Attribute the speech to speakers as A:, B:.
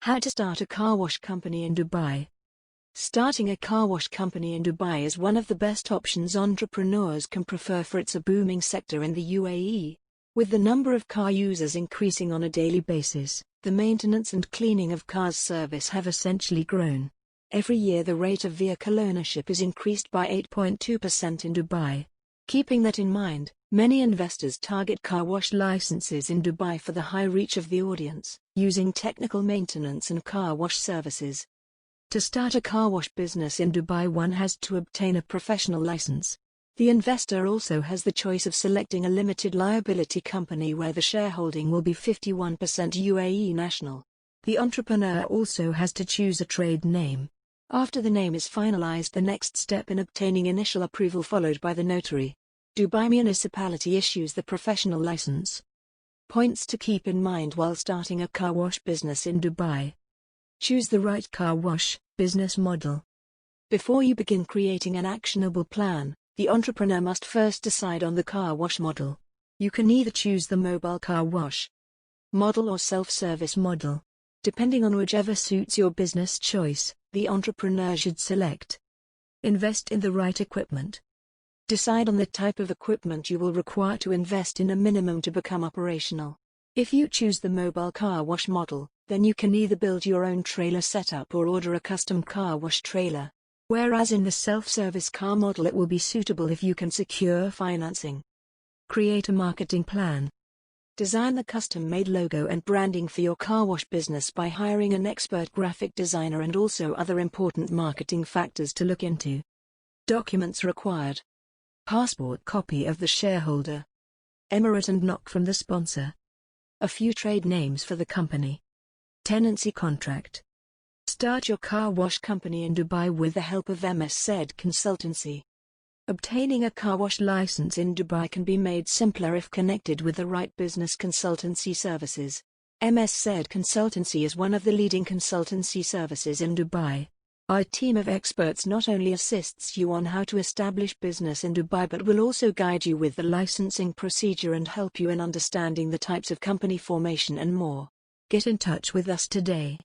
A: How to start a car wash company in Dubai. Starting a car wash company in Dubai is one of the best options entrepreneurs can prefer, for it's a booming sector in the UAE. With the number of car users increasing on a daily basis, the maintenance and cleaning of cars service have essentially grown. Every year the rate of vehicle ownership is increased by 8.2% in Dubai. Keeping that in mind, many investors target car wash licenses in Dubai for the high reach of the audience, using technical maintenance and car wash services. To start a car wash business in Dubai, one has to obtain a professional license. The investor also has the choice of selecting a limited liability company where the shareholding will be 51% UAE national. The entrepreneur also has to choose a trade name. After the name is finalized, the next step in obtaining initial approval followed by the notary. Dubai municipality issues the professional license. Points to keep in mind while starting a car wash business in Dubai. Choose the right car wash business model. Before you begin creating an actionable plan, the entrepreneur must first decide on the car wash model. You can either choose the mobile car wash model or self-service model. Depending on whichever suits your business choice, the entrepreneur should select. Invest in the right equipment. Decide on the type of equipment you will require to invest in a minimum to become operational. If you choose the mobile car wash model, then you can either build your own trailer setup or order a custom car wash trailer. Whereas in the self-service car model, it will be suitable if you can secure financing. Create a marketing plan. Design the custom-made logo and branding for your car wash business by hiring an expert graphic designer, and also other important marketing factors to look into. Documents required. Passport copy of the shareholder. Emirate and NOC from the sponsor. A few trade names for the company. Tenancy contract. Start your car wash company in Dubai with the help of MS Said Consultancy. Obtaining a car wash license in Dubai can be made simpler if connected with the right business consultancy services. MS Said Consultancy is one of the leading consultancy services in Dubai. Our team of experts not only assists you on how to establish business in Dubai, but will also guide you with the licensing procedure and help you in understanding the types of company formation and more. Get in touch with us today.